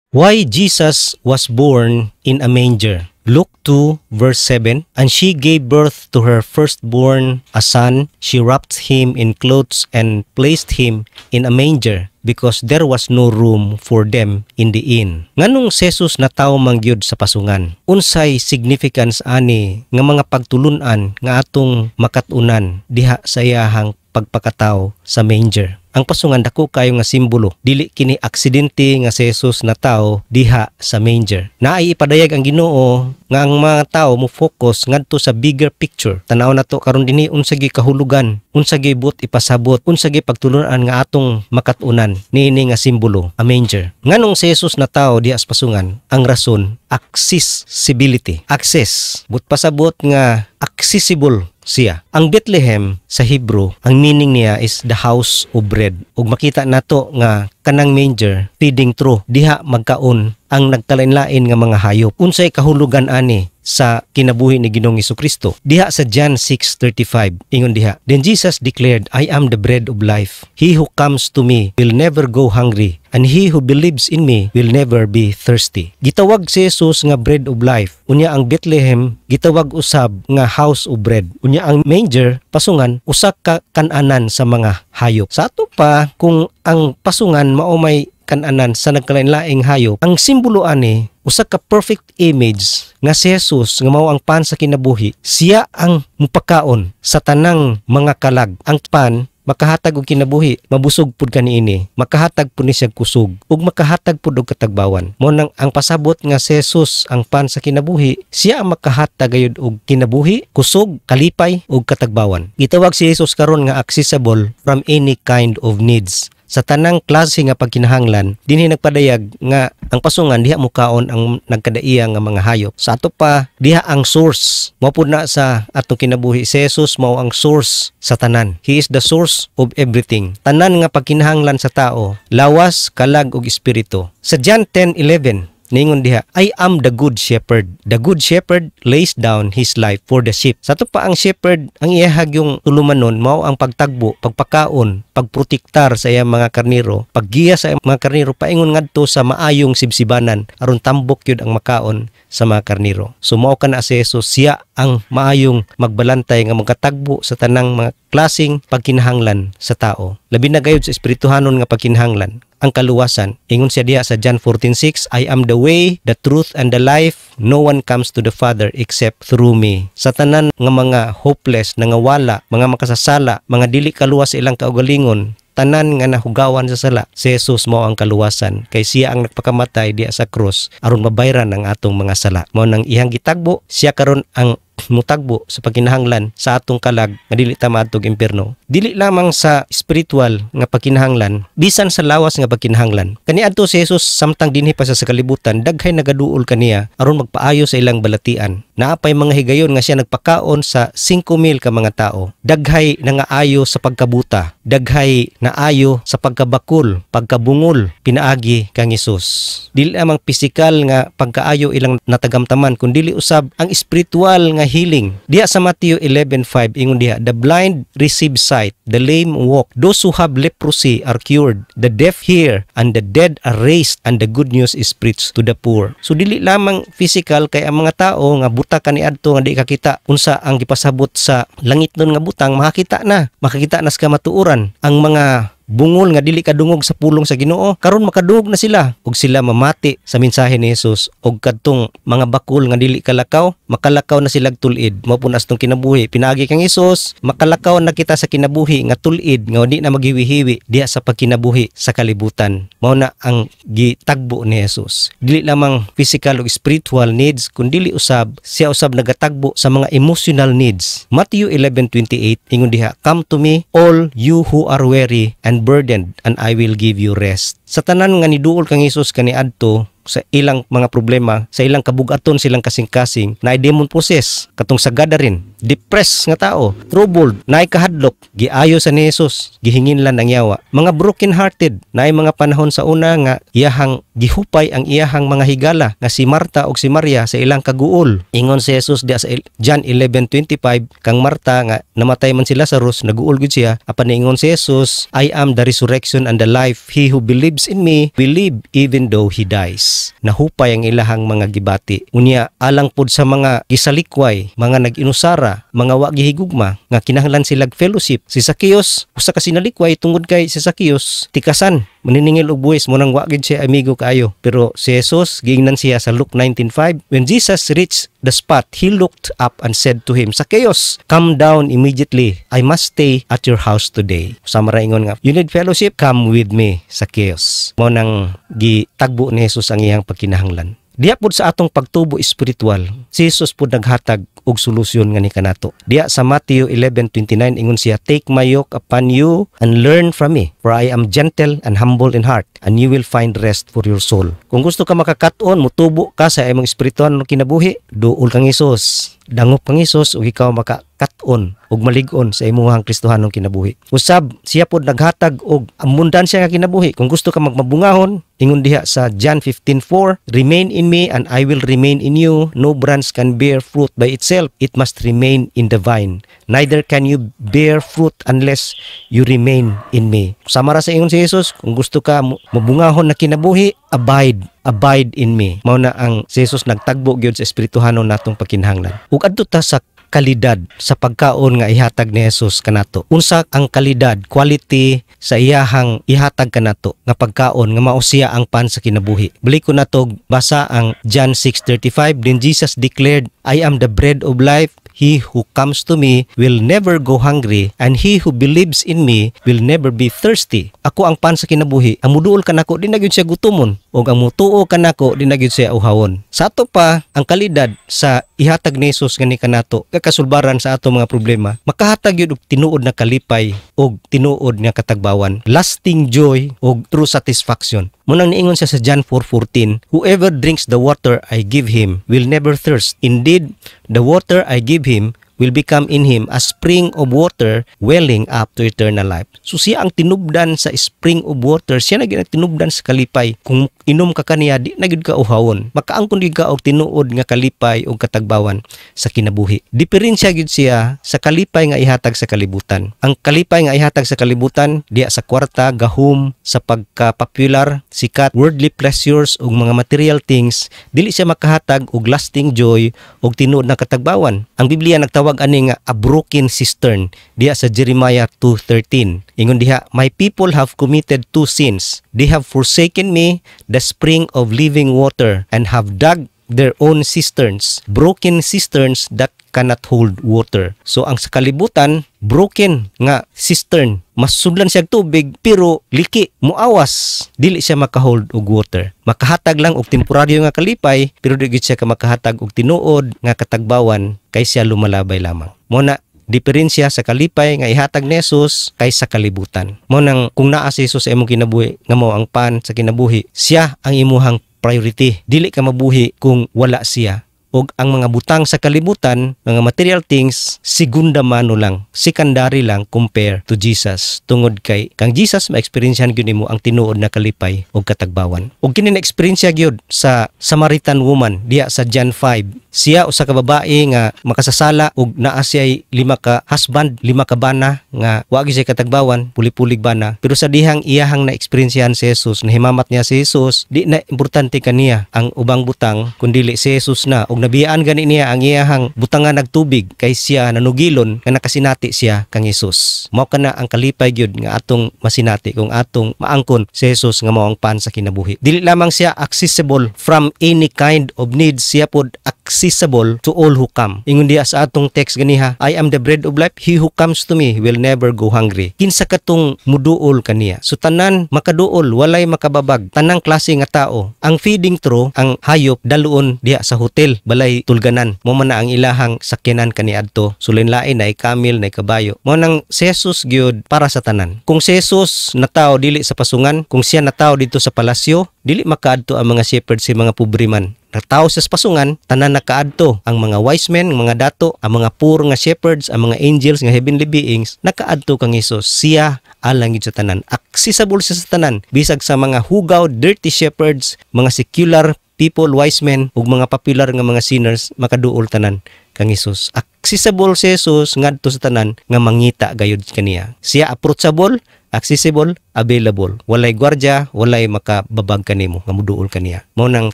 Why Jesus was born in a manger. Luke 2 verse 7, and she gave birth to her firstborn, a son. She wrapped him in clothes and placed him in a manger, because there was no room for them in the inn. Nganong Jesus na tawo mangyud sa pasungan? Unsay significance ani nga mga pagtulunan nga atong makatunan diha sa iyahang pagpakatawo sa manger? Ang pasungan dako kayo nga simbolo, dili kini aksidente nga si Jesus na tao diha sa manger. Naay ipadayag ang Ginoo nga ang mga tao mo focus ngadto sa bigger picture. Tanaw nato karon dinhi unsa gyud kahulugan, unsa gyud but ipasabot, unsa gyud pagtulunan nga atong makatunan niini nga simbolo, a manger. Nganong si Jesus na tao diha sa pasungan? Ang rason, accessibility. Access, but pasabot nga accessible siya. Ang Bethlehem sa Hebrew, ang meaning niya is the house of bread. Ug makita nato nga kanang manger feeding trough, diha magkaon ang nagkalain-lain nga mga hayop. Unsay kahulugan ani sa kinabuhi ni Ginoong Hesukristo? Diha sa John 6:35, ingon diha, "Then Jesus declared, I am the bread of life. He who comes to me will never go hungry, and he who believes in me will never be thirsty." Gitawag si Jesus nga bread of life. Unya ang Bethlehem gitawag usab nga house of bread. Unya ang manger pasungan usa ka kan-anan sa mga hayop. Sa ato pa, kung ang pasungan mao may kan-anan sa nagkalain-laing hayop, ang simbolo ani usa ka perfect image nga si Jesus nga mao ang pan sa kinabuhi. Siya ang mupakaon sa tanang mga kalag. Ang pan makahatag og kinabuhi, mabusog pud kaniini, makahatag pud ni siya kusog, ug makahatag pud og katagbawan. Mo nang ang pasabot nga si Jesus ang pan sa kinabuhi, siya ang makahatag gayud og kinabuhi, kusog, kalipay ug katagbawan. Gitawag si Jesus karon nga accessible from any kind of needs. Sa tanang klase nga pagkinahanglan, dinhi nagpadayag nga ang pasungan diha mukaon ang nagkadaiya nga mga hayop. Sa ato pa, diha ang source. Mao pud na sa atong kinabuhi, si Jesus mao ang source sa tanan. He is the source of everything. Tanan nga pagkinahanglan sa tao, lawas, kalag ug espiritu. Sa John 10:11, ningon diha, I am the good shepherd. The good shepherd lays down his life for the sheep. Sa to pa ang shepherd, ang iyahag yung tulumanon, mao ang pagtagbo, pagpakaon, pagprotektar sa iyang mga karniro, paggiya sa iyang mga karniro, paingon ngadto sa maayong sibsibanan, aron tambok yun ang makaon sa mga karniro. So mao ka na si Jesus, siya ang maayong magbalantay nga magkatagbo sa tanang mga klaseng pagkinahanglan sa tao. Labi na gayud sa espirituhanon nga pagkinahanglan, ang kaluwasan. Ingon siya diha sa John 14:6, I am the way, the truth, and the life. No one comes to the Father except through me. Sa tanan nga mga hopeless, nangawala, mga makasasala, mga dili kaluwas sa ilang kaugalingon, tanan nga nahugawan sa sala, si Jesus mao ang kaluwasan. Kay siya ang nagpakamatay diha sa krus aron mabayran ang atong mga sala. Mao nang iyang gitagbo, siya karon ang mutagbo sa pagkinahanglan sa atong kalag nga dili ta maadtog impierno. Dili lamang sa spiritual nga pagkinahanglan, bisan sa lawas nga pagkinahanglan. Kaniadto si Jesus samtang dinhi pa sa kalibutan, daghay nagaduol kaniya aron magpaayo sa ilang balatian. Naapay mga higayon nga siya nagpakaon sa 5,000 ka mga tao. Daghay nangaayo sa pagkabuta, daghay naayo sa pagkabakol, pagkabungol pinaagi kang Jesus. Dili lamang pisikal nga pagkaayo ilang natagamtaman, kundi usab ang spiritual nga healing. Diha sa Matthew 11:5 ingon diha, the blind receive sight, the lame walk, those who have leprosy are cured, the deaf hear, and the dead are raised, and the good news is preached to the poor. So dili lamang physical, kay ang mga tao nga buta kaniadto nga di kakita unsa ang gipasabot sa langit nun nga butang, makakita na sa kamatuoran. Ang mga bungol nga dili kadungog sa pulong sa Ginoo, karon makadungog na sila ug sila mamati sa mensahe ni Jesus. Ug kadtong mga bakul nga dili kalakaw, makalakaw na sila tulid. Mao punas tong kinabuhi pinaagi kang Jesus, makalakaw na kita sa kinabuhi nga tulid nga di na maghiwi-hiwi diha sa pagkinabuhi sa kalibutan. Mao na ang gitagbo ni Jesus. Dili lamang physical ug spiritual needs, kundi dili usab siya usab nagatagbo sa mga emotional needs. Matthew 11:28 ingon diha, come to me all you who are weary and burdened, and I will give you rest. Sa tanan nga niduol kang Jesus kaniadto sa ilang mga problema, sa ilang kabugaton, silang kasing-kasing, naay demon possess, katong sa Gadarin, depressed nga tao, troubled, naay kahadlok, giayo sa ni Jesus, gihinginlan ang yawa. Mga broken hearted, naay mga panahon sa una nga iyahang gihupay ang iyahang mga higala nga si Marta ug si Maria sa ilang kaguol. Ingon si Jesus diha sa John 11:25, kang Marta nga namatay man si Lazarus, naguol gud siya, apan ingon si Jesus, I am the resurrection and the life. He who believes in me will live even though he dies. Jesus nahupay ang ilahang mga gibati. Unya alang pod sa mga gisalikway, mga nag-inusara, mga wa gihigugma nga kinahanglan sila fellowship. Si Zacchaeus usa ka sinalikway tungod kay si Zacchaeus tikasan maniningil og buhis mo nang wa gid siya amigo kaayo. Pero si Jesus giingnan siya sa Luke 19:5. When Jesus reached the spot, he looked up and said to him, Zacchaeus, come down immediately. I must stay at your house today. Samara ingon nga, you need fellowship? Come with me, Zacchaeus. Mo nang gitagbo ni Jesus ang iyang pagkinahanglan. Diya pod sa atong pagtubo espiritual, si Jesus pod naghatag og solusyon nga ni kanato. Diya sa Matthew 11:29 ingon siya, take my yoke upon you and learn from me, for I am gentle and humble in heart, and you will find rest for your soul. Kung gusto ka makakat-on, mutubo ka sa imong espiritual na kinabuhi, duol kang Hesus. Dangop kang Hesus ug ikaw makakat-on ug malig-on sa imong Kristohanong kinabuhi. Usab siya pod naghatag og abundansya nga kinabuhi. Kung gusto ka magmabungahon, ingon diha sa John 15:4, remain in me and I will remain in you. No branch can bear fruit by itself. It must remain in the vine. Neither can you bear fruit unless you remain in me. Samara sa ingon si Jesus, kung gusto ka mabungahon na kinabuhi, abide in me. Mao na ang si Jesus nagtagbo gyud sa espirituhanon natong pagkinahanglan. Ug adto ta sa kalidad sa pagkaon nga ihatag ni Jesus kanato. Unsa ang kalidad, quality sa iyahang ihatag kanato nga pagkaon nga mao siya ang pan sa kinabuhi. Balik ko nato basa ang John 6:35. Then Jesus declared, I am the bread of life. He who comes to me will never go hungry, and he who believes in me will never be thirsty. Ako ang pan sa kinabuhi. Ang muduol kanako di na gyud siya gutomon, o ang mutuo kanako di na gyud siya uhawon. Sa ato pa ang kalidad sa ihatag ni Jesus ngani kanato kasulbaran sa ato mga problema. Makahatag gyud og tinuod na kalipay og tinuod nga katagbawan, lasting joy og true satisfaction. Munang niingon siya sa John 4:14, whoever drinks the water I give him will never thirst. Indeed, the water I give him will become in him a spring of water welling up to eternal life. So siya ang tinubdan sa spring of water, siya na tinubdan sa kalipay. Kung inom ka kaniya, di na gyud ka uhawon. Makaangkon gyud ka og tinuod nga kalipay og katagbawan sa kinabuhi. Diferensya gyud siya sa kalipay nga ihatag sa kalibutan. Ang kalipay nga ihatag sa kalibutan diya sa kwarta, gahom, sa pagka-popular, sikat, worldly pleasures ug mga material things, dili siya makahatag og lasting joy og tinuod na katagbawan. Ang Biblia nagtawag ani nga a broken cistern diha sa Jeremiah 2:13. Ingon diha, my people have committed two sins. They have forsaken me, the spring of living water, and have dug their own cisterns, broken cisterns that cannot hold water. So ang sa kalibutan, broken nga cistern, masudlan siya tubig pero liki, muawas, dili siya makahold og water. Makahatag lang og temporaryo nga kalipay pero dili siya ka makahatag og tinuod nga katagbawan kay siya lumalabay lamang. Mo na diferensya sa kalipay nga ihatag ni Jesus kaysa kalibutan. Mo nang kung naa si Jesus sa imong kinabuhi nga mao ang pan sa kinabuhi, siya ang imuhang priority. Dili ka mabuhi kung wala siya. O ang mga butang sa kalibutan, mga material things, segunda mano lang, secondary lang compare to Jesus. Tungod kay kang Jesus ma-experiencehan gyud nimo ang tinuod na kalipay o katagbawan. O kini na-experience gyud sa Samaritan woman diya sa John 5. Siya usa ka babae nga makasasala og naa siya 5 ka husband, 5 ka bana nga wa gyud siya katagbawan, puli-pulig bana. Pero sa dihang iyahang na-experiencehan si Jesus, nahimamat niya si Jesus, di na importante kaniya ang ubang butang kundi si Jesus na. Og nabiyaan gani niya ang iyahang butangan nagtubig kay siya nanugilon nga nakasinati siya kang Jesus. Mao kana ang kalipay gyud nga atong masinati kung atong maangkon si Jesus nga mao ang pan sa kinabuhi. Dili lamang siya accessible from any kind of needs, siya pod accessible to all who come. Ingon diya sa atong text ganiha, I am the bread of life, he who comes to me will never go hungry. Kinsa katong muduol kaniya. So tanan makaduol, walay makababag, tanang klase nga tao. Ang feeding trough, ang hayop daluon diya sa hotel, balay tulganan. Mo man na ang ilahang sakyanan kaniadto. Sulinlain na kamil na kabayo. Mo nang si Jesus gyud para sa tanan. Kung si Jesus natawo dili sa pasungan, kung siya natawo dito sa palasyo, dili makaadto ang mga shepherds si mga pobre man. Nagtao sa pasungan, tanan nakaadto ang mga wise men, mga dato, ang mga poor nga shepherds, ang mga angels nga heavenly beings, nakaadto kang Hesus. Siya alang gid sa tanan. Accessible siya sa tanan. Bisag sa mga hugaw, dirty shepherds, mga secular people, wise men, ug mga popular nga mga sinners, makaduol tanan kang Hesus. Accessible si Jesus ngadto sa tanan nga mangita gayud kaniya. Siya approachable, accessible, available. Walay gwardya, walay makababag kanimo nga muduol kaniya. Mao nang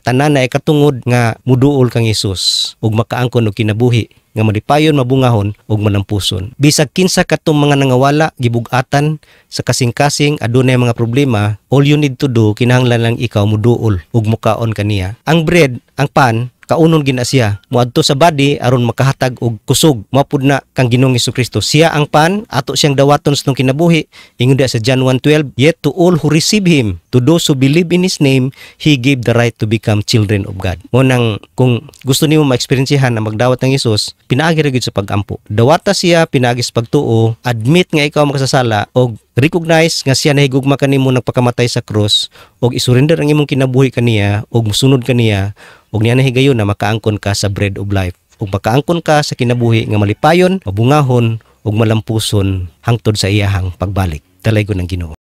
tanan na ikatungod nga muduol kang Hesus ug makaangkon og kinabuhi nga malipayon, mabungahon ug malampuson. Bisag kinsa katong mga nangawala, gibug-atan sa kasing-kasing adunay mga problema, all you need to do kinahanglan lang ikaw muduol ug mukaon kaniya. Ang bread, ang pan, kaunon gina siya moadto sa body aron makahatag og kusog. Mapud na kang Ginoong Hesukristo. Siya ang pan, ato siyang dawaton sa kinabuhi. Ingon sa John 1:12, yet to all who receive him, to those who believe in his name, he gave the right to become children of God. Mo nang kung gusto nimo ma-experiencehan na magdawat ng Hesus, pinaagi ra gyud sa pag-ampo. Dawata siya, pinaagi sa pagtuo, admit nga ikaw makasasala og recognize nga siya nahigugma kanimo nagpakamatay sa krus og isurrender ang imong kinabuhi kaniya og musunod kaniya og niya nahigayon na makaangkon ka sa bread of life ug makaangkon ka sa kinabuhi nga malipayon, mabungahon ug malampuson hangtod sa iyahang pagbalik. Talay ko ng Ginoo.